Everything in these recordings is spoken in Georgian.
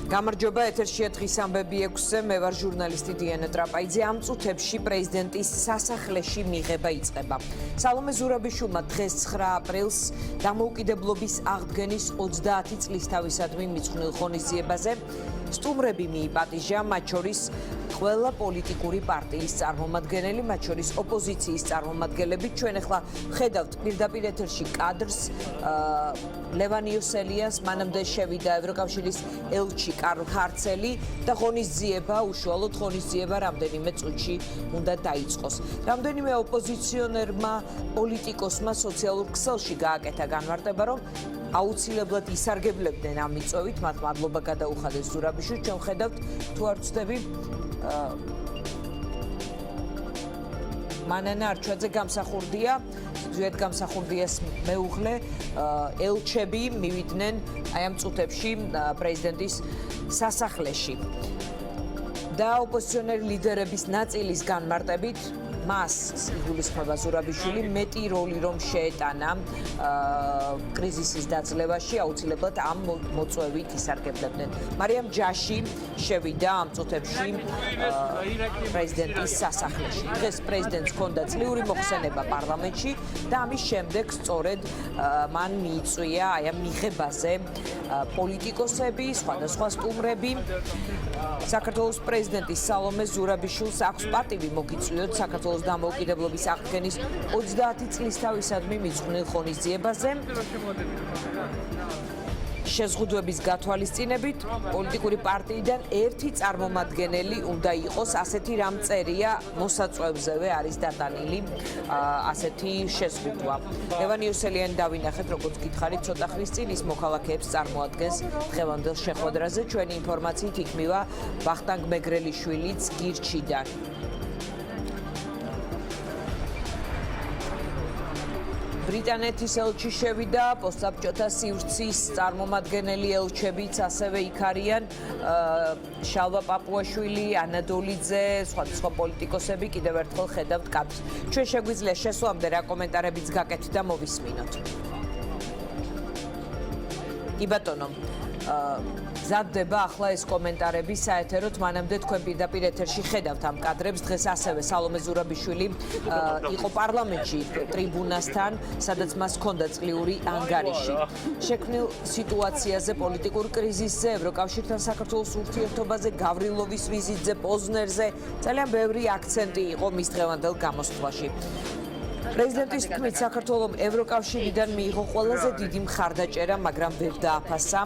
გამარჯობა ეთერშია დღის ამბები 6-ზე მე ვარ ჟურნალისტი დიანა ტრაპაიძე ამ წუთებში პრეზიდენტის სასახლეში მიღება იწყება სალომე ზურაბიშვილმა დღეს 9 აპრილს დამოუკიდებლობის აღდგენის 30 წლისთავისადმი მიძღვნილ ღონისძიებაზე სტუმრები მიიპატიჟა მათ შორის ყველა პოლიტიკური პარტიის წარმომადგენელი მათ შორის ოპოზიციის წარმომადგენლები ჩვენ ახლა ხედავთ პირდაპირ ეთერში კადრს ლევან იოსელიას მანამდე შევიდა ევროკავშირის ელჩი კარლ ხარცელი და ღონისძიება უშუალოდ ღონისძიება რამდენიმე წუთში უნდა დაიწყოს რამდენიმე ოპოზიციონერმა პოლიტიკოსმა სოციალურ ქსელში გააკეთა განმარტება რომ აუცილებლად ისარგებლებდნენ ამ მიწვევით მათ მადლობა გადაუხადეს ზურაბიშვილს ჩვენ ხედავთ თუ არ ვცდები მანანა არჩვაძე გამსახურდია ზუსტად გამსახურდიას მეუღლე ელჩები მივიდნენ აი ამ წუთებში პრეზიდენტის სასახლეში და ოპოზიციონერი ლიდერების ნაწილის განმარტებით მას იგულისხმება ზურაბიშვილი მეტი როლი რომ შეეტანა კრიზისის დაძლევაში აუცილებლად ამ მოწვევით ისარგებლებდნენ მარიამ ჯაში შევიდა ამ წუთებში პრეზიდენტის სასახლეში დღეს პრეზიდენტს ჰქონდა წლიური მოხსენება პარლამენტში და ამის შემდეგ სწორედ მან მიიწვია აი ამ მიღებაზე პოლიტიკოსები სხვადასხვა სტუმრები საქართველოს პრეზიდენტის სალომე ზურაბიშვილს აქვს პატივი მოგიწვიოთ საქართველოს დამოუკიდებლობის აღდგენის 30 წლისთავისადმი მიძღვნილ ღონისძიებაზე შეზღუდვების გათვალისწინებით პოლიტიკური პარტიიდან ერთი წარმომადგენელი უნდა იყოს ასეთი რამ წერია მოსაწვევზევე არის დატანილი ასეთი შეზღუდვა ლევან იოსელიანი დავინახეთ როგორც გითხარით ცოტა ხნის წინ ის მოქალაქეებს წარმოადგენს დღევანდელ შეხვედრაზე ჩვენი ინფორმაციით იქმნება ვახტანგ მეგრელიშვილიც გირჩიდან ბრიტანეთის ელჩი შევიდა პოსტსაბჭოთა სივრცის წარმომადგენელი ელჩებიც ასევე იქ არიან შალვა პაპუაშვილი ანადოლიძე სხვადასხვა პოლიტიკოსები კიდევ ერთხელ ხედავთ კადრს ჩვენ შეგვიძლია შესვლამდე რა კომენტარებიც გაკეთთ და მოვისმინოთ კი ბატონო ზადდება ახლა ეს კომენტარები საეთეროთ მანამდე თქვენ პირდაპირ ეთერში ხედავთ ამ კადრებს დღეს ასევე სალომე ზურაბიშვილი იყო პარლამენტში ტრიბუნასთან სადაც მას ჰქონდა წლიური ანგარიში შექმნილ სიტუაციაზე პოლიტიკურ კრიზისზე ევროკავშირთან საქართველოს ურთიერთობაზე გავრილოვის ვიზიტზე პოზნერზე ძალიან ბევრი აქცენტი იყო მის დღევანდელ გამოსვლაში პრეზიდენტის თქმით საქართველოს ევროკავშირიდან მიიღო ყველაზე დიდი მხარდაჭერა მაგრამ ვერ დააფასა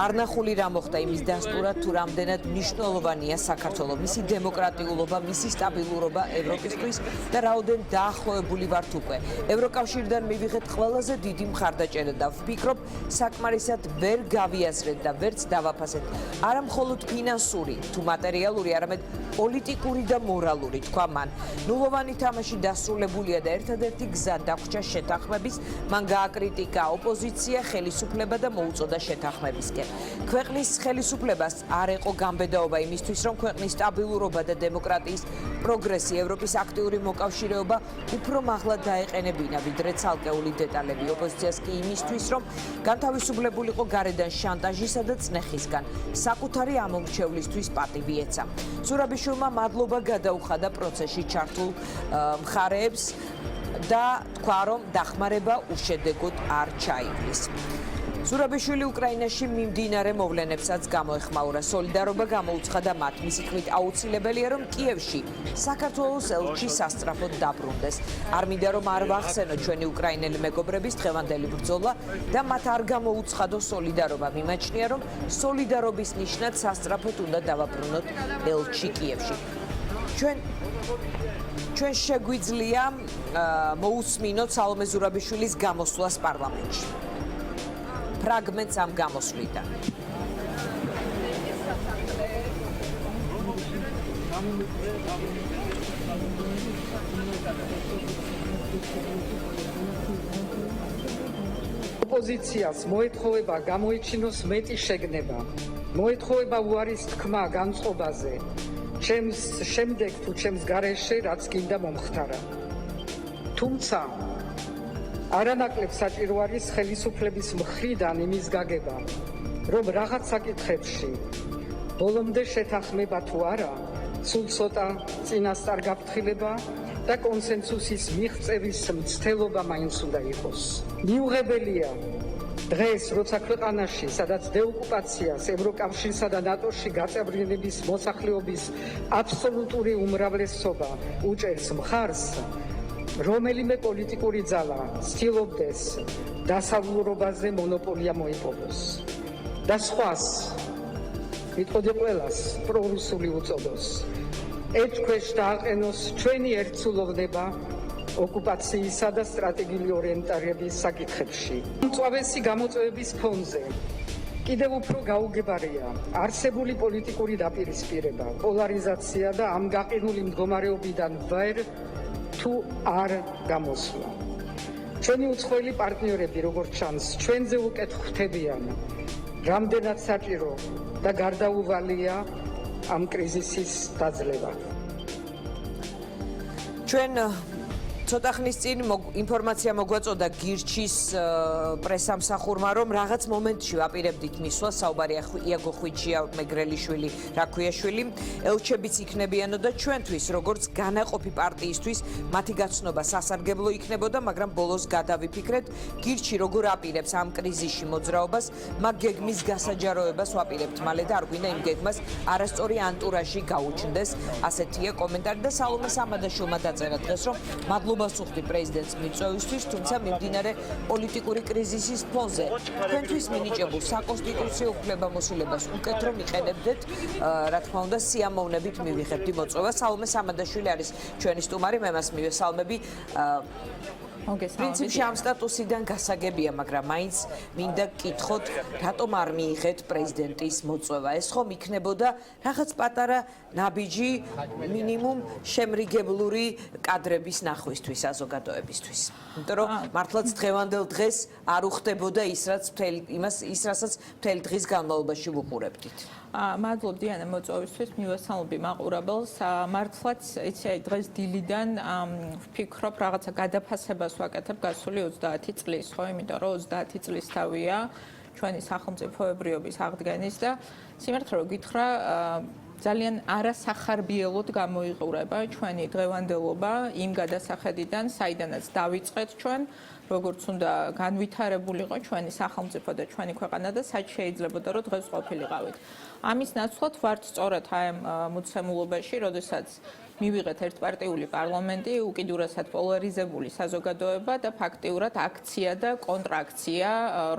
არნახული რა მოხდა იმის დასტურად თუ რამდენად მნიშვნელოვანია საქართველოს მისი დემოკრატიულობა მისი სტაბილურობა ევროპისთვის და რაოდენ დაახლოებული ვართ უკვე ევროკავშირიდან მივიღეთ ყველაზე დიდი მხარდაჭერა და ვფიქრობ საკმარისად ვერ გავიაზრეთ და ვერც დავაფასეთ არა მხოლოდ ფინანსური თუ მატერიალური არამედ პოლიტიკური და მორალური თქვა მან ნულოვანი თამაში დასრულებულია და ერთადერთი გზა დაგვრჩა შეთანხმების მან გააკრიტიკა ოპოზიცია ხელისუფლება და მოუწოდა შეთანხმებისკენ ქვეყნის ხელისუფლებას არ ეყო გამბედაობა იმისთვის რომ ქვეყნის სტაბილურობა და დემოკრატიის პროგრესი ევროპის აქტიური მოკავშირეობა უფრო მაღლა დაეყენებინა ვიდრე ცალკეული დეტალები ოპოზიციას კი იმისთვის რომ განთავისუფლებულიყო გარედან შანტაჟისა და წნეხისგან საკუთარი ამორჩევლისთვის პატივი ეცა ზურაბიშვილმა მადლობა გადაუხადა პროცესში ჩართულ მხარეებს და თქვა რომ დახმარება უშედეგოდ არ ჩაივლის ზურაბიშვილი უკრაინაში მიმდინარე მოვლენებსაც გამოეხმაურა სოლიდარობა გამოუცხადა მათ მისი თქმით აუცილებელია რომ კიევში საქართველოს ელჩი სასწრაფოდ დაბრუნდეს არ მინდა რომ არ ვახსენო ჩვენი უკრაინელი მეგობრების დღევანდელი ბრძოლა და მათ არ გამოუცხადო სოლიდარობა მიმაჩნია რომ სოლიდარობის ნიშნად სასწრაფოდ უნდა დავაბრუნოთ ელჩი კიევში ჩვენ შეგვიძლია მოусმინოთ სალომე ზურაბიშვილის გამოსვლას პარლამენტში ფრაგმენტს ამ გამოსვლიდან ოპოზიციას მოეთხოვება გამოიჩინოს მეტი შეგნება მოეთხოვება უარის თქმა განწყობაზე ჩემს შემდეგ თუ ჩემს გარეშე რაც გინდა მომხდარა თუმცა არანაკლებ საჭირო არის ხელისუფლების მხრიდან იმის გაგება, რომ რაღაც საკითხებში ბოლომდე შეთანხმება თუ არა, სულ ცოტა წინასწარ გაფრთხილება და კონსენსუსის მიღწევის მცდელობა მაინც უნდა იყოს. მიუღებელია დღეს, როცა ქვეყანაში, სადაც დეოკუპაციას, ევროკავშირსა და ნატოში გაწევრიანების მოსახლეობის აბსოლუტური უმრავლესობა უჭერს მხარს, რომელიმე პოლიტიკური ძალა ცდილობდეს დასავლურობაზე მონოპოლია მოიპოვოს და სხვას, მიტყოდი ყველას, პრორუსული უწოდოს. ეჭქვეშ დააყენოს ჩვენი ერთსულოვნება ოკუპაციისა და სტრატეგიული ორიენტირების საკითხებში. მწვავესი გამოწვევების ფონზე კიდევ უფრო გაუგებარია არსებული პოლიტიკური დაპირისპირება, პოლარიზაცია და ამ გაყინული მდგომარეობიდან ვერ თუ არ გამოსვლა. ჩვენი უცხოელი პარტნიორები, როგორც ჩანს, ჩვენზე უკეთ ხვდებიან, რამდენად საჭირო და გარდაუვალია ამ კრიზისის დაძლევა. ჩვენ ცოტა ხნის წინ ინფორმაცია მოგვაწოდა გირჩის პრესამსახურმა, რომ რაღაც მომენტში ვაპირებდით მისვლა, საუბარი იაგო ხვიჩია, მეგრელიშვილი, რაქვიაშვილი, ელჩებიც იქნებიანო და ჩვენთვის, როგორც განაყოფი პარტიისთვის, მათი გაცნობა სასარგებლო იქნებოდა, მაგრამ ბოლოს გადავიფიქრეთ, გირჩი როგორ აპირებს ამ კრიზისში მოძრაობას, მაგ გეგმის გასაჯაროებას ვაპირებთ მალე და არ გვინდა იმ გეგმას არასწორი ანტურაჟი გაუჩნდეს, ასეთია კომენტარი და სალომე სამადაშვილმა დაწერა დღეს, რომ მადლობა ვასუხდი პრეზიდენტს მიწვევისთვის, თუმცა მიმდინარე პოლიტიკური კრიზისის ფონზე თქვენთვის მინიჭებულ საკონსტიტუციო უფლებამოსილებას უკეთ რომ იყენებდეთ, რა თქმა უნდა, სიამოვნებით მივიღებდი მოწვევა. სალომე სამადაშვილი არის ჩვენი სტუმარი, მე მას მივესალმები. პრინციპში ამ სტატუსიდან გასაგებია, მაგრამ მაინც მინდა გკითხოთ, რატომ არ მიიღეთ პრეზიდენტის მოწვევა? ეს ხომ იქნებოდა რაღაც პატარა ნაბიჯი მინიმუმ შემრიგებლური კადრების ნახვისთვის, საზოგადოებისთვის. იმიტომ რომ მართლაც დღევანდელ დღეს არ უხდებოდა ის, რასაც მთელი დღის განმავლობაში ვუყურებდით. მადლობ დიანა მოწვევისთვის, მივესალმები მაყურებელს. მართლაც იცი დღეს დილიდან ვფიქრობ რაღაცა გადაფასებას ვაკეთებ გასული 30 წლის, ხო, იმიტომ რომ 30 წლის თავია ჩვენი სახელმწიფოებრიობის აღდგენის და სიმართლე რომ გითხრა, ძალიან არასახარბიელოდ გამოიყურება ჩვენი დღევანდელობა იმ გადასახედიდან, საიდანაც დავიწყეთ ჩვენ, როგორც უნდა განვითარებულიყო ჩვენი სახელმწიფო და ჩვენი ქვეყანა და სად შეიძლებოდა რომ დღეს ყოფილიყავით. ამის ნაცვლად ვართ სწორედ აი ამ მოცემულობაში, როდესაც მივიღეთ ერთპარტიული პარლამენტი, უკიდურესად პოლარიზებული საზოგადოება და ფაქტიურად აქცია და კონტრაქცია,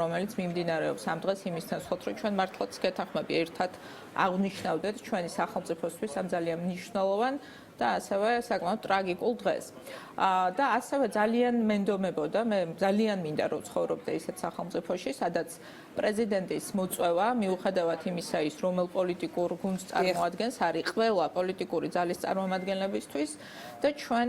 რომელიც მიმდინარეობს ამ დღეს იმის ნაცვლად, რომ ჩვენ მართლაც გეთანხმები ერთად აღნიშნავდეთ ჩვენი სახელმწიფოსთვის ამ ძალიან მნიშვნელოვან და ასევე საკმაოდ ტრაგიკულ დღეს. და ასევე ძალიან მენდომებოდა, მე ძალიან მინდა რომ ცხოვრობდე ისეთ სახელმწიფოში, სადაც პრეზიდენტის მოწვევა, მიუხედავად იმისა, ის რომელ პოლიტიკურ გუნდს წარმოადგენს, არის ყველა პოლიტიკური ძალის წარმომადგენლებისთვის და ჩვენ,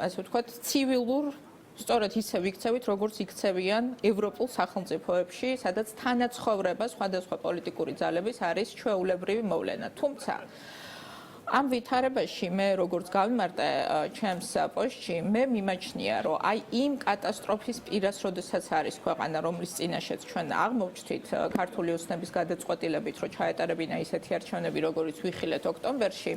ასე ვთქვათ, ცივილურ სწორედ ისე ვიქცევით, როგორც იქცევიან ევროპულ სახელმწიფოებში, სადაც თანაცხოვრება სხვადასხვა პოლიტიკური ძალების არის ჩვეულებრივი მოვლენა. თუმცა ამ ვითარებაში მე როგორც გავიმარტე ჩემს პოსტში, მე მიმაჩნია, რომ აი იმ კატასტროფის პირას, როდესაც არის ქვეყანა, რომლის წინაშეც ჩვენ აღმოვჩნდით ქართული ოცნების გადაწყვეტილებით, რომ ჩაეტარებინა ისეთი არჩევნები, როგორიც ვიხილეთ ოქტომბერში,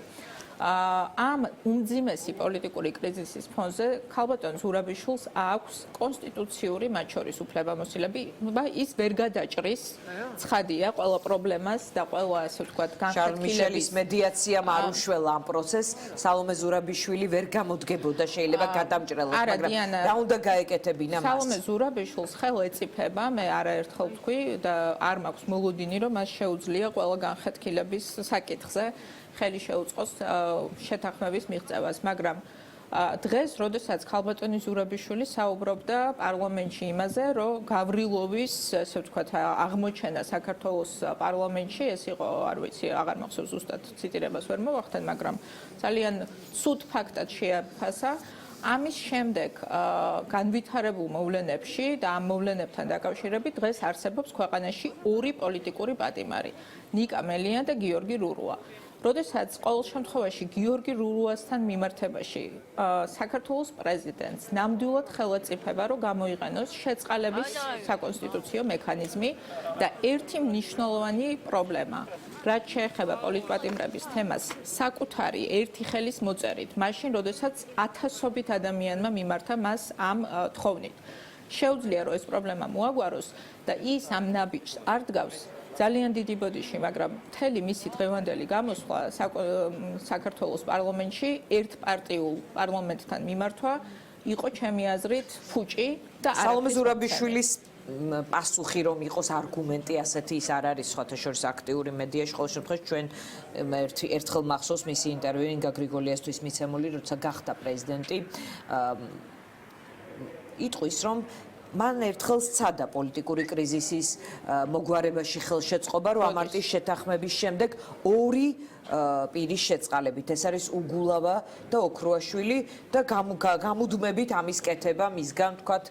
ამ უმძიმესი პოლიტიკური კრიზისის ფონზე ქალბატონ ზურაბიშვილს აქვს კონსტიტუციური მათ შორის უფლებამოსილება, ის ვერ გადაჭრის, ცხადია, ყველა პრობლემას და ყველა, ასე ვთქვათ, განხეთქილების მედიაციამ არ უშველა ამ პროცესს, სალომე ზურაბიშვილი ვერ გამოდგებოდა შეიძლება გადამჭრელად, მაგრამ რა უნდა გაეკეთებინა მას? სალომე ზურაბიშვილს ხელ ეწიფება, მე არაერთხელ ვთქვი და არ მაქვს მოლოდინი, რომ მას შეუძლია ყველა განხეთქილების საკითხზე ხელი შეუწყოს შეთანხმების მიღწევას, მაგრამ დღეს, როდესაც ქალბატონი ზურაბიშვილი საუბრობდა პარლამენტში იმაზე, რომ გავრილოვის, ასე ვთქვათ, აღმოჩენა საქართველოს პარლამენტში, ეს იყო, არ ვიცი, აღარ მახსოვს ზუსტად ციტირებას ვერ მოვახდენ, მაგრამ ძალიან ცუდ ფაქტად შეაფასა. ამის შემდეგ განვითარებულ მოვლენებში და ამ მოვლენებთან დაკავშირებით დღეს არსებობს ქვეყანაში ორი პოლიტიკური პატიმარი, ნიკა მელიანი და გიორგი რურუა. როდესაც ყოველ შემთხვევაში გიორგი რურუასთან მიმართებაში საქართველოს პრეზიდენტს ნამდვილად ხელაწიფება რომ გამოიყენოს შეწყალების საკონსტიტუციო მექანიზმი და ერთი მნიშვნელოვანი პრობლემა რაც შეეხება პოლიტპატიმრების თემას საკუთარი ერთი ხელის მოწერით მაშინ როდესაც ათასობით ადამიანმა მიმართა მას ამ თხოვნით შეუძლია რომ ეს პრობლემა მოაგვაროს და ის ამ ნაბიჯს არ დგავს ძალიან დიდი ბოდიში, მაგრამ მთელი მისი დღევანდელი გამოსვლა საქართველოს პარლამენტში ერთპარტიულ პარლამენტთან მიმართვა იყო ჩემი აზრით ფუჭი და სალომე ზურაბიშვილის პასუხი რომ იყოს არგუმენტი ასეთი ის არ არის სხვათა შორის აქტიური მედიაში ყოველ შემთხვევაში ჩვენ ერთხელ მახსოვს მისი ინტერვიუ ინგა გრიგოლიასთვის მიცემული როცა გახდა პრეზიდენტი იტყვის რომ მან ერთხელ სცადა პოლიტიკური კრიზისის მოგვარებაში ხელშეწყობა, რომ ამარტის შეთანხმების შემდეგ ორი პირის შეწყალებით. ეს არის უგულავა და ოქროაშვილი და გამუდმებით ამის კეთება მისგან თქვათ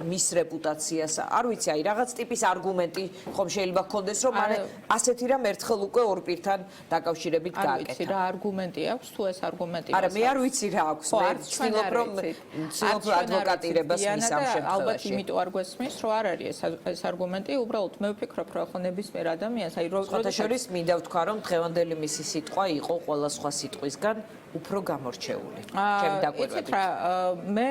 მის რეპუტაციას. არ ვიცი, აი რაღაც ტიპის არგუმენტი ხომ შეიძლება გქონდეს, რომ მან ასეთი რამ ერთხელ უკვე ორ პირთან დაკავშირებით გააკეთა. არ ვიცი რა არგუმენტი აქვს, თუ ეს არგუმენტი არა, მე არ ვიცი რა აქვს. მე ვცდილობ რომ ადვოკატირებას მის ამ შემთხვევაში. ალბათ იმიტომ არ გვესმის, რომ არ არის ეს არგუმენტი, უბრალოდ მე ვფიქრობ, რომ ხო ნებისმიერ ადამიანს, აი როდესაც მინდა ვთქვა, რომ დღევანდელი მისი სიტყვა იყო ყველა სხვა სიტყვისგან უფრო გამორჩეული. ჩემი დაკვირვებით. მე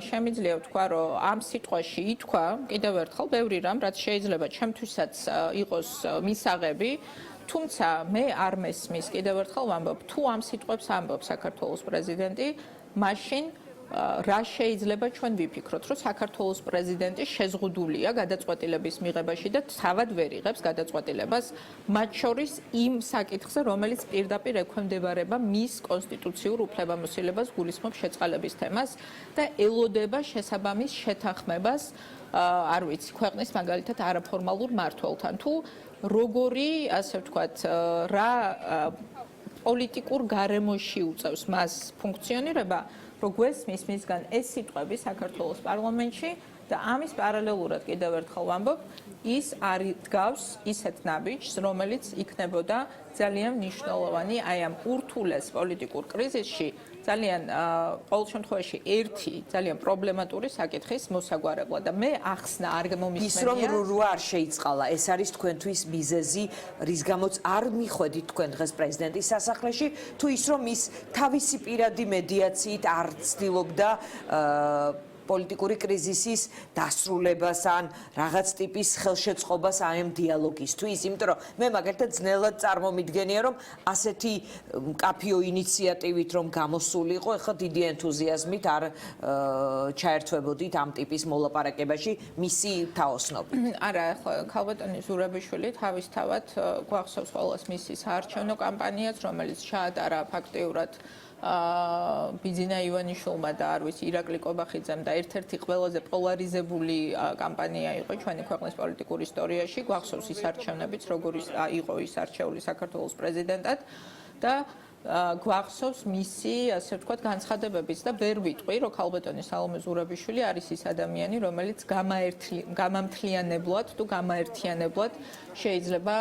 შემიძლია ვთქვა, რომ ამ სიტყვაში ითქვა კიდევ ერთხელ ბევრი რამ, რაც შეიძლება ჩემთვისაც იყოს მისაღები, თუმცა მე არ მესმის კიდევ ერთხელ ვამბობ, თუ ამ სიტყვებს ამბობს საქართველოს პრეზიდენტი, მაშინ რა შეიძლება ჩვენ ვიფიქროთ, რომ საქართველოს პრეზიდენტი შეზღუდულია გადაწყვეტილების მიღებაში და თავად ვერ იღებს გადაწყვეტილებას, მათ შორის იმ საკითხზე, რომელიც პირდაპირ ექვემდებარება მის კონსტიტუციურ უფლებამოსილებას გულისხმობს შეწყალების თემას და ელოდება შესაბამის შეთანხმებას, არ ვიცი, ქვეყნის მაგალითად არაფორმალურ მმართველთან თუ როგორი, ასე ვთქვათ, რა პოლიტიკურ გარემოში უწევს მას ფუნქციონირება რო გვესმის მისგან ეს სიტყვები საქართველოს პარლამენტში და ამის პარალელურად კიდევ ერთხელ ვამბობ, ის არ დგავს ისეთ ნაბიჯს, რომელიც იქნებოდა ძალიან მნიშვნელოვანი აი ამ ურთულეს პოლიტიკურ კრიზისში, ძალიან ყოველ შემთხვევაში ერთი ძალიან პრობლემატური საკითხის მოსაგვარებლად და მე ახსნა არ მომისმენია ის რომ რურუა არ შეიწყალა, ეს არის თქვენთვის მიზეზი, რის გამოც არ მიხვედით თქვენ დღეს პრეზიდენტის სასახლეში, თუ ის რომ ის თავისი პირადი მედიაციით არ ცდილობდა პოლიტიკური კრიზისის დასრულებას ან რაღაც ტიპის ხელშეწყობას ამ დიალოგისთვის, იმიტომ რომ მე მაგალითად ძნელად წარმომიდგენია, რომ ასეთი მკაფიო ინიციატივით რომ გამოსულიყო, ეხლა დიდი ენთუზიაზმით არ ჩაერთვებოდით ამ ტიპის მოლაპარაკებაში მისი თაოსნობით. არა, ეხლა ქალბატონი ზურაბიშვილი თავისთავად გვახსოვს ყველას მისი საარჩევნო კამპანიაც, რომელიც ჩაატარა ფაქტიურად ბიძინა ივანიშვილმა და არ ვიცი ირაკლი კობახიძემ და ერთ-ერთი ყველაზე პოლარიზებული კამპანია იყო ჩვენი ქვეყნის პოლიტიკურ ისტორიაში. გვახსოვს ის არჩევნებიც, როგორ იყო ის არჩეული საქართველოს პრეზიდენტად და გვახსოვს მისი, ასე ვთქვათ, განცხადებებიც და ვერ ვიტყვი, რომ ქალბატონი სალომე ზურაბიშვილი არის ის ადამიანი, რომელიც გამამთლიანებლად თუ გამაერთიანებლად შეიძლება,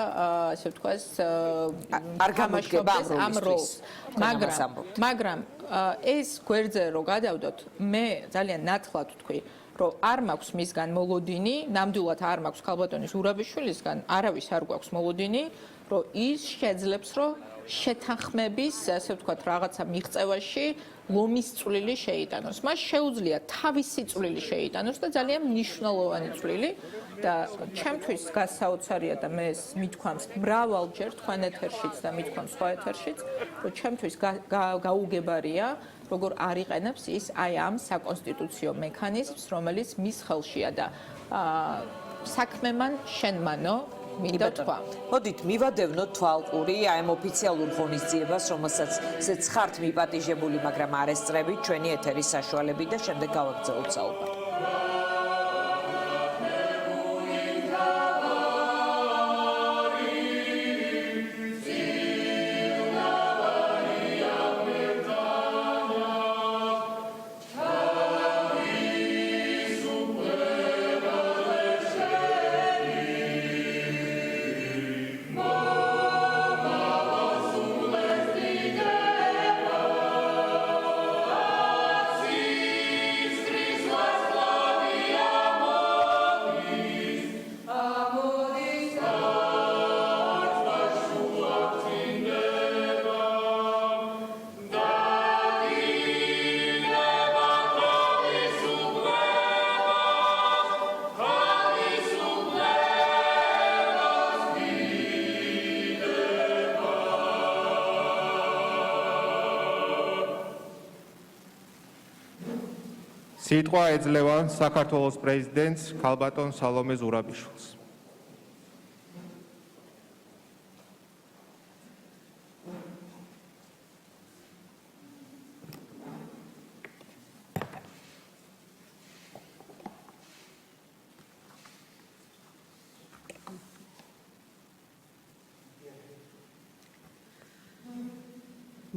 ასე ვთქვათ, არ გამოდგება ამ როლს. მაგრამ ეს გვერდზე რო გადავდოთ, მე ძალიან ნათლად ვთქვი, რომ არ მაქვს მისგან მოლოდინი, ნამდვილად არ მაქვს ქალბატონის ზურაბიშვილისგან, არავის არ გვაქვს მოლოდინი, რომ ის შეძლებს, რომ შეთანხმების, ასე ვთქვათ, რაღაცა მიღწევაში ლომის წვლილი შეიტანოს. მას შეუძლია თავისი წვლილი შეიტანოს და ძალიან მნიშვნელოვანი წვლილი და ჩემთვის გასაოცარია და მე მithქვამს მრავალჯერ თქვენ ეთერშიც და მithქვამს სხვა ეთერშიც, რომ ჩემთვის გაუგებარია, როგორ არიყენებს ის აი ამ საკონსტიტუციო მექანიზმს, რომელიც მის ხელშია და საქმე მან შენმანო მინდა თქვა. მოდით მივადევნოთ თვალყური ამ ოფიციალურ ღონისძიებას, რომელსაც ზეც ხართ მიპატიჟებული, მაგრამ არ ესწრებით ჩვენი ეთერის საშუალებით და შემდეგ გავაგრძელოთ საუბარი. სიტყვა ეძლევა საქართველოს პრეზიდენტს ქალბატონ სალომე ზურაბიშვილს.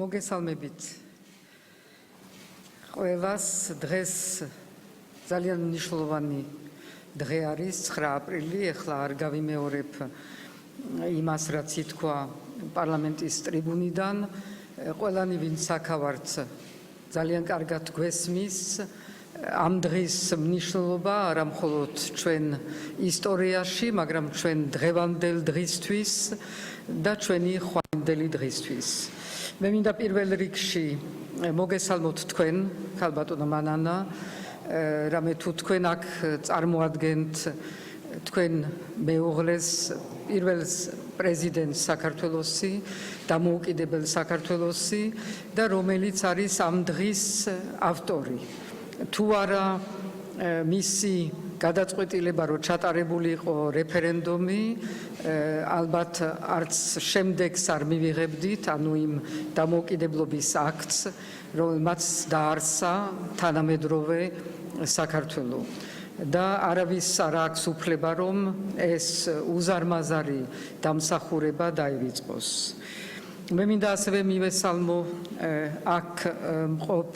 მოგესალმებით ყველას დღეს ძალიან მნიშვნელოვანი დღე არის 9 აპრილი ეხლა არ გავიმეორებ იმას რაც ითქვა პარლამენტის ტრიბუნიდან ყველანი ვინც აქავართ ძალიან კარგად გვესმის ამ დღის მნიშვნელობა არა მხოლოდ ჩვენ ისტორიაში მაგრამ ჩვენ დღევანდელ დღისთვის და ჩვენი ხვანდელი დღისთვის მე მინდა პირველ რიგში მოგესალმოთ თქვენ ქალბატონო მანანა რამე თუ თქვენ აქ წარმოადგენთ თქვენ მეუღლეს პირველ პრეზიდენტს საქართველოსი დამოუკიდებელ საქართველოსი და რომელიც არის ამ დღის ავტორი თუ არა მისი გადაწყვეტილება რომ ჩატარებული იყო რეფერენდუმი ალბათ არც შემდეგს არ მივიღებდით ანუ იმ დამოუკიდებლობის აქტს რომელმაც დაარსა თანამედროვე საქართველო და არავის არ აქვს უფლება რომ ეს უზარმაზარი დამსახურება დაივიწყოს მე მინდა ასევე მივესალმო აქ მყოფ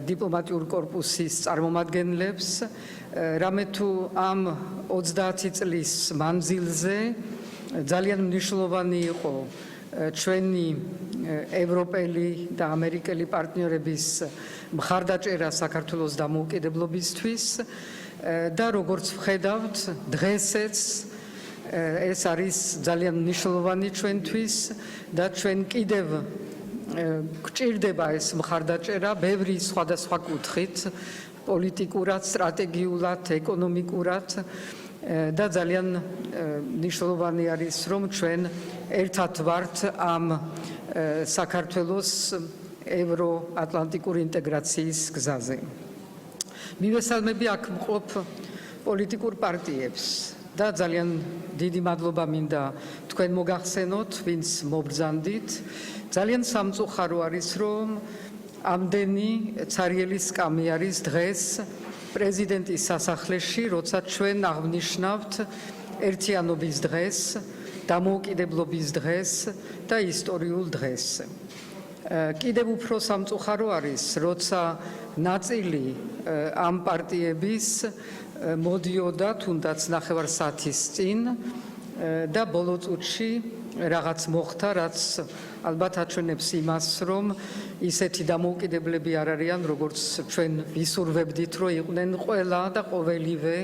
დიპლომატიურ კორპუსის წარმომადგენლებს რამე თუ ამ 30 წლის მანძილზე ძალიან მნიშვნელოვანი იყო ჩვენი ევროპელი და ამერიკელი პარტნიორების მხარდაჭერა საქართველოს დამოუკიდებლობისთვის და როგორც ვხედავთ დღესეც ეს არის ძალიან მნიშვნელოვანი ჩვენთვის და ჩვენ კიდევ გჭირდება ეს მხარდაჭერა ბევრი სხვადასხვა კუთხით პოლიტიკურად, სტრატეგიულად, ეკონომიკურად და ძალიან მნიშვნელოვანი არის რომ ჩვენ ერთად ვართ ამ საქართველოს ევროატლანტიკური ინტეგრაციის გზაზე. მივესალმები აქ მყოფ პოლიტიკურ პარტიებს და ძალიან დიდი მადლობა მინდა თქვენ მოგახსენოთ, ვინც მობრძანდით. ძალიან სამწუხარო არის რომ ამდენი ცარიელი სკამი არის დღეს პრეზიდენტის სასახლეში, როცა ჩვენ აღნიშნავთ ერთიანობის დღეს, დამოუკიდებლობის დღეს და ისტორიულ დღეს. კიდევ უფრო სამწუხარო არის, როცა ნაწილი ამ პარტიების მოდიოდა თუნდაც ნახევარსაათის წინ და ბოლო წუთში რაღაც მოხდა, რაც ალბათ აჩვენებს იმას, რომ ისეთი დამოუკიდებლები არ არიან, როგორც ჩვენ ვისურვებდით, რომ იყვნენ ყველა და ყოველივე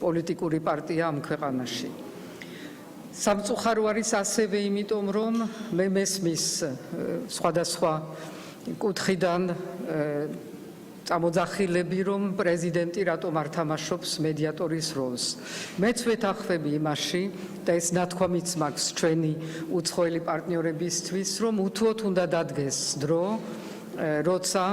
პოლიტიკური პარტია ამ ქვეყანაში. სამწუხარო არის ასევე იმიტომ, რომ მე მესმის სხვადასხვა კუთხიდან წამოძახილები, რომ პრეზიდენტი რატომ არ თამაშობს მედიატორის როლს. მეც ვეთანხმები იმაში და ეს ნათქვამიც მაქვს ჩვენი უცხოელი პარტნიორებისთვის, რომ უთუოდ უნდა დადგეს დრო, როცა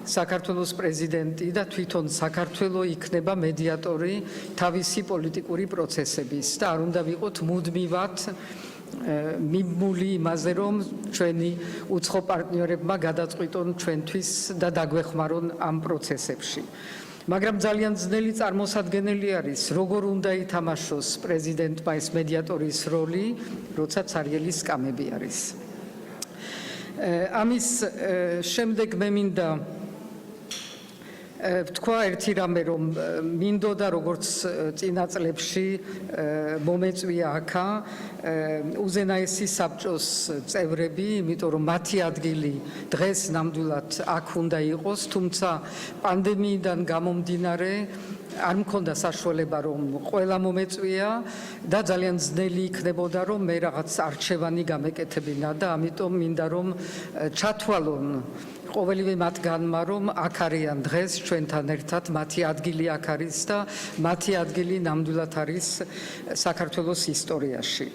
საქართველოს პრეზიდენტი და თვითონ საქართველო იქნება მედიატორი თავისი პოლიტიკური პროცესების და არ უნდა ვიყოთ მუდმივად მიმული იმაზე, რომ ჩვენი უცხო პარტნიორებმა გადაწყვიტონ ჩვენთვის და დაგვეხმარონ ამ პროცესებში. მაგრამ ძალიან ძნელი წარმოსადგენელი არის, როგორ უნდა ითამაშოს პრეზიდენტმა ეს მედიატორის როლი, როცა ცარიელი სკამები არის. ამის შემდეგ მე მინდა ვთქვა ერთი რამე, რომ მინდოდა როგორც წინა წლებში მომეწვია აქა უზენაესი საბჭოს წევრები, იმიტომ რომ მათი ადგილი დღეს ნამდვილად აქ უნდა იყოს, თუმცა პანდემიიდან გამომდინარე არ მქონდა საშუალება რომ ყველა მომეწვია და ძალიან ძნელი იქნებოდა რომ მე რაღაც არჩევანი გამეკეთებინა და ამიტომ მინდა რომ ჩათვალონ ყოველივე მათგანმა რომ აქ არიან დღეს ჩვენთან ერთად მათი ადგილი აქ არის და მათი ადგილი ნამდვილად არის საქართველოს ისტორიაში.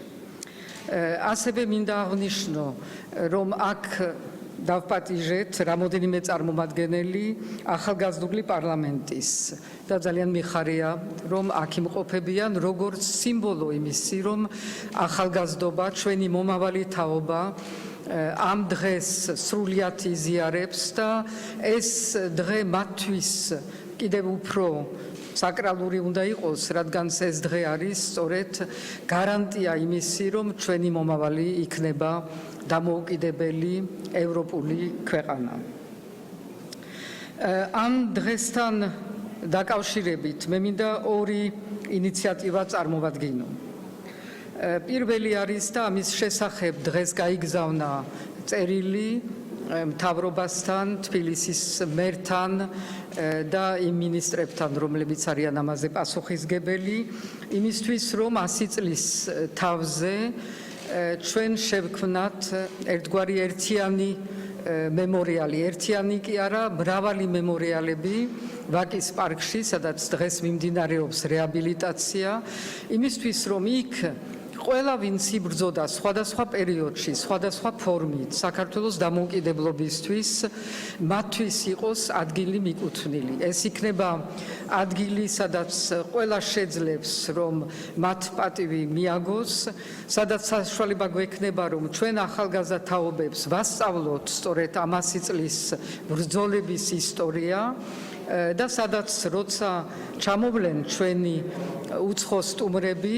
ასევე მინდა აღნიშნო რომ აქ დავპატიჟეთ რამოდენიმე წარმომადგენელი ახალგაზრდული პარლამენტის და ძალიან მიხარია, რომ აქ იმყოფებიან როგორც სიმბოლო იმისი, რომ ახალგაზრდობა, ჩვენი მომავალი თაობა ამ დღეს სრულიად იზიარებს და ეს დღე მათთვის კიდევ უფრო საკრალური უნდა იყოს, რადგან ეს დღე არის სწორედ გარანტია იმისი, რომ ჩვენი მომავალი იქნება დამოუკიდებელი ევროპული ქვეყანა. ამ დღესთან დაკავშირებით მე მინდა ორი ინიციატივა წარმოვადგინო. პირველი არის და ამის შესახებ დღეს გაიგზავნა წერილი მთავრობასთან, თბილისის მერთან და იმ მინისტრებთან, რომლებიც არიან ამაზე პასუხისგებელი, იმისთვის, რომ 100 წლის თავზე ჩვენ შევქმნათ ერთგვარი ერთიანი მემორიალი, ერთიანი კი არა, მრავალი მემორიალები ვაკის პარკში, სადაც დღეს მიმდინარეობს რეაბილიტაცია, იმისთვის, რომ იქ ყველა ვინც იბრძოდა სხვადასხვა პერიოდში, სხვადასხვა ფორმით საქართველოს დამოუკიდებლობისთვის, მათთვის იყოს ადგილი მიკუთვნილი. ეს იქნება ადგილი, სადაც ყველა შეძლებს, რომ მათ პატივი მიაგოს, სადაც საშუალება გვექნება, რომ ჩვენ ახალგაზრდა თაობებს ვასწავლოთ სწორედ 100 წლის ბრძოლების ისტორია და სადაც როცა ჩამოვლენ ჩვენი უცხო სტუმრები,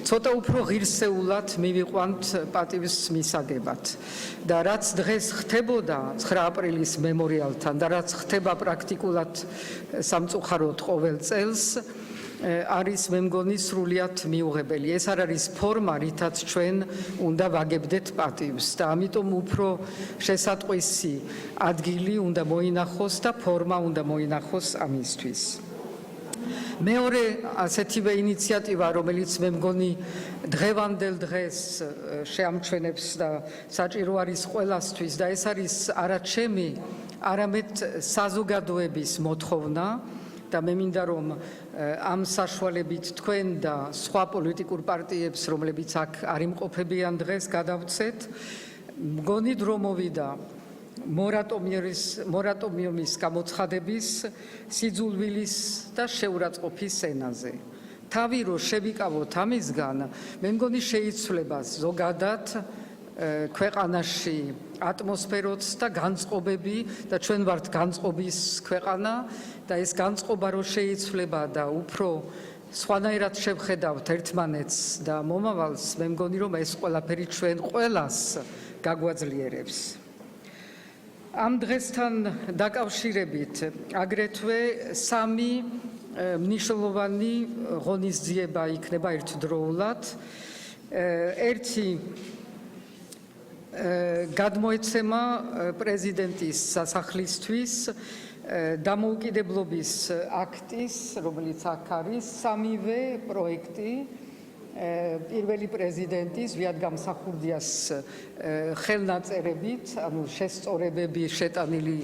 ცოტა უფრო ღირსეულად მივიყვანთ პატივის მისაგებად. და რაც დღეს ხდებოდა 9 აპრილის მემორიალთან და რაც ხდება პრაქტიკულად სამწუხაროდ ყოველ წელს, არის მე მგონი სრულიად მიუღებელი. ეს არ არის ფორმა, რითაც ჩვენ უნდა ვაგებდეთ პატივს და ამიტომ უფრო შესატყვისი ადგილი უნდა მოინახოს და ფორმა უნდა მოინახოს ამისთვის. მეორე ასეთივე ინიციატივა, რომელიც მე მგონი დღევანდელ დღეს შეამჩნევს და საჭირო არის ყველასთვის და ეს არის არა ჩემი, არამედ საზოგადოების მოთხოვნა და მე მინდა რომ ამ საშუალებით თქვენ და სხვა პოლიტიკურ პარტიებს, რომლებიც აქ არ იმყოფებიან დღეს, გადავცეთ, მგონი დრო მოვიდა მორატომიუმის გამოცხადების, სიძულვილის და შეურაცხყოფის ენაზე. თავი რო შევიკავოთ ამისგან, მე მგონი შეიცვლება ზოგადად ქვეყანაში ატმოსფეროც და განწყობები და ჩვენ ვართ განწყობის ქვეყანა და ეს განწყობა რო შეიცვლება და უფრო სხვანაირად შევხედავთ ერთმანეთს და მომავალს, მე მგონი რომ ეს ყველაფერი ჩვენ ყველას გაგვაძლიერებს. ამ დღესთან დაკავშირებით აგრეთვე სამი მნიშვნელოვანი ღონისძიება იქნება ერთდროულად. ერთი გადმოეცემა პრეზიდენტის სასახლისთვის დამოუკიდებლობის აქტის, რომელიც აქ არის, სამივე პროექტი პირველი პრეზიდენტის ვიადგამ სახურდიას ხელნაწერებით, ანუ შესწორებები შეტანილი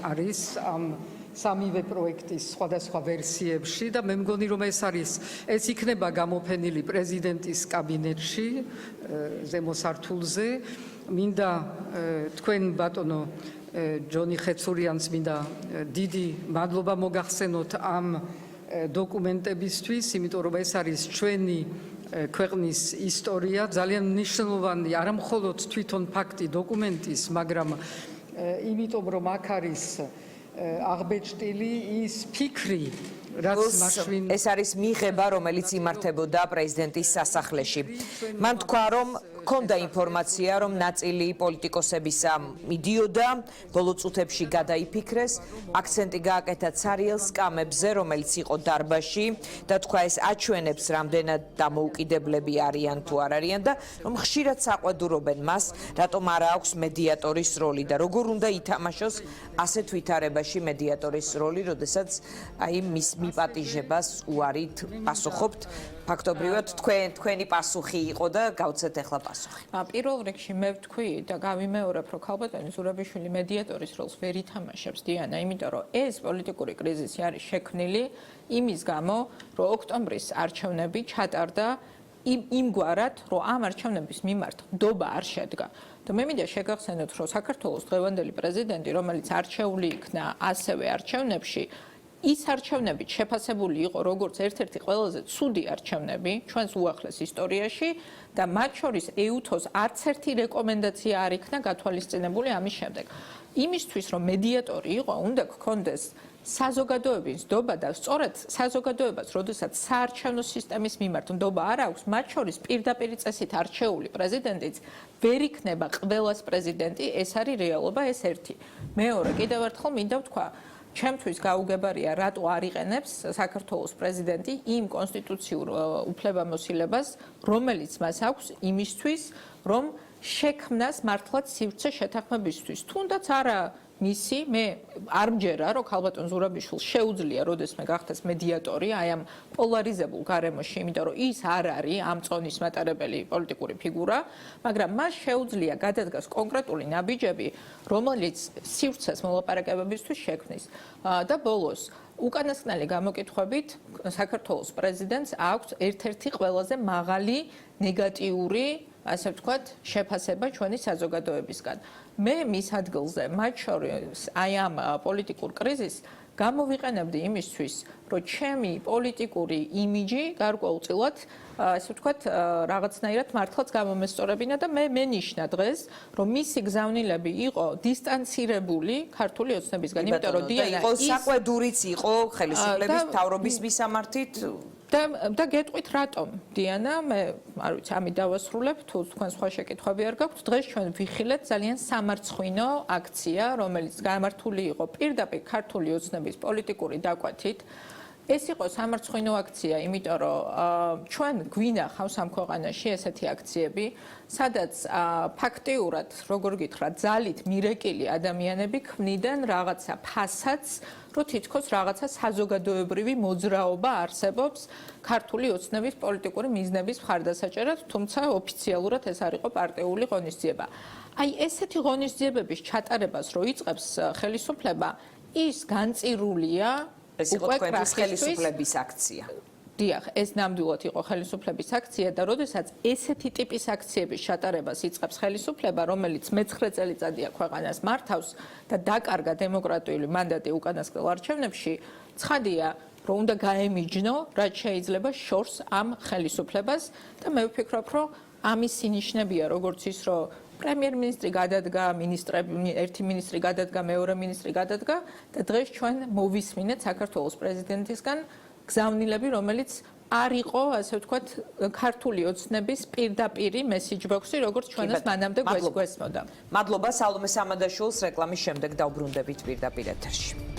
არის ამ სამივე პროექტის სხვადასხვა ვერსიებში და მე მგონი რომ ეს იქნება გამოფენილი პრეზიდენტის კაბინეტში ზემო სართულზე. მინდა თქვენ ბატონო ჯონი ხეცურიანს მინდა დიდი მადლობა მოგახსენოთ ამ დოკუმენტებისთვის, იმიტომ რომ ეს არის ჩვენი ქვეყნის ისტორია, ძალიან მნიშვნელოვანი არა მხოლოდ თვითონ ფაქტი დოკუმენტის, მაგრამ იმიტომ რომ აქ არის აღბეჭდილი ის ფიქრი, რაც მაშინ ეს არის მიღება, რომელიც იმართებოდა პრეზიდენტის სასახლეში. მან თქვა, რომ ქონდა ინფორმაცია, რომ ნაწილი პოლიტიკოსებისა მიდიოდა, ბოლო წუთებში გადაიფიქრეს, აქცენტი გააკეთა ცარიელ სკამებზე, რომელიც იყო დარბაზში და თქვა ეს აჩვენებს, რამდენად დამოუკიდებლები არიან თუ არ არიან და რომ ხშირად საყვედურობენ მას, რატომ არ აქვს მედიატორის როლი და როგორ უნდა ითამაშოს ასეთ ვითარებაში მედიატორის როლი, როდესაც აი მის მიპატიჟებას უარით პასუხობთ. ფაქტობრივად თქვენი პასუხი იყო და გავცეთ ახლა პასუხი. პირველ რიგში მე ვთქვი და გავიმეორებ, რომ ქალბატონი ზურაბიშვილი მედიატორის როლს ვერ ითამაშებს, დიანა, იმიტომ რომ ეს პოლიტიკური კრიზისი არის შექმნილი იმის გამო, რომ ოქტომბრის არჩევნები ჩატარდა იმგვარად, რომ ამ არჩევნების მიმართ ნდობა არ შედგა. და მე მინდა შეგახსენოთ, რომ საქართველოს დღევანდელი პრეზიდენტი, რომელიც არჩეული იქნა ასევე არჩევნებში, ის არჩევნები შეფასებული იყო როგორც ერთ-ერთი ყველაზე ცუდი არჩევნები ჩვენს უახლეს ისტორიაში და მათ შორის EUTHO-ს არც ერთი რეკომენდაცია არ იქნა გათვალისწინებული ამის შემდეგ. იმისთვის, რომ მედიატორი იყო, უნდა გქონდეს საზოგადოების ნდობა და სწორედ საზოგადოებას, როდესაც საარჩევნო სისტემის მიმართ ნდობა არ აქვს, მათ შორის პირდაპირ წესით არჩეული პრეზიდენტიც ვერ იქნება ყველას პრეზიდენტი, ეს არის რეალობა, ეს ერთი. მეორე, კიდევ ერთხელ მინდა ვთქვა, ჩემთვის გაუგებარია, რატო არ იყენებს საქართველოს პრეზიდენტი იმ კონსტიტუციურ უფლებამოსილებას, რომელიც მას აქვს იმისთვის, რომ შექმნას მართლაც სივრცე შეთანხმებისთვის. თუნდაც არა მისი, მე არ მჯერა, რომ ქალბატონ ზურაბიშვილს შეუძლია როდესმე გახდეს მედიატორი აი ამ პოლარიზებულ გარემოში, იმიტომ რომ ის არ არის ამ წონის მატარებელი პოლიტიკური ფიგურა, მაგრამ მას შეუძლია გადადგას კონკრეტული ნაბიჯები, რომელიც სივრცეს მოლაპარაკებებისთვის შექმნის. და ბოლოს უკანასკნელი გამოკითხვებით საქართველოს პრეზიდენტს აქვს ერთ-ერთი ყველაზე მაღალი ნეგატიური ასე ვთქვათ, შეფასება ჩვენი საზოგადოებისგან. მე მის ადგილზე, მათ შორის აი ამ პოლიტიკურ კრიზისს გამოვიყენებდი იმისთვის, რომ ჩემი პოლიტიკური იმიჯი გარკვეულწილად, ასე ვთქვათ, რაღაცნაირად მართლაც გამომესწორებინა და მე მენიშნა დღეს, რომ მისი გზავნილები იყო დისტანცირებული ქართული ოცნებისგან, იმიტომ რომ დიანა იყო საყვედურიც იყო ხელისუფლების მთავრობის მისამართით და გეტყვით რატომ დიანა მე არ ვიცი ამით დავასრულებ თუ თქვენ სხვა შეკითხვები არ გაქვთ დღეს ჩვენ ვიხილეთ ძალიან სამარცხვინო აქცია რომელიც გამართული იყო პირდაპირ ქართული ოცნების პოლიტიკური დაკვეთით ეს იყო სამარცხვინო აქცია იმიტომ რომ ჩვენ გვინახავს ამ ქვეყანაში ესეთი აქციები სადაც ფაქტიურად როგორ გითხრათ ძალით მირეკილი ადამიანები ქმნიდან რაღაცა ფასადს რომ თითქოს რაღაცა საზოგადოებრივი მოძრაობა არსებობს ქართული ოცნების პოლიტიკური მიზნების მხარდასაჭერად, თუმცა ოფიციალურად ეს არ იყო პარტიული ღონისძიება. აი ესეთი ღონისძიებების ჩატარებას რო იწყებს ხელისუფლება, ის განწირულია ეს იყო თქვენთვის ხელისუფლების აქცია. დიახ, ეს ნამდვილად იყო ხელისუფლების აქცია და როდესაც ესეთი ტიპის აქციების ჩატარებას იწყებს ხელისუფლება, რომელიც მე-9 წელიწადია ქვეყანას მართავს და დაკარგა დემოკრატიული მანდატი უკანასკნელ არჩევნებში, ცხადია, რომ უნდა გაემიჯნო, რაც შეიძლება შორს ამ ხელისუფლებას და მე ვფიქრობ, რომ ამის ნიშნებია როგორც ის, რომ პრემიერ-მინისტრი გადადგა, ერთი მინისტრი გადადგა, მეორე მინისტრი გადადგა და დღეს ჩვენ მოვისმინეთ საქართველოს პრეზიდენტისგან გზავნილები, რომელიც არ იყო, ასე ვთქვათ, ქართული ოცნების პირდაპირი მესიჯ ბოქსი, როგორც ჩვენს მანამდე გვესმოდა. მადლობა სალომე სამადაშვილს რეკლამის შემდეგ დავბრუნდებით პირდაპირ ეთერში.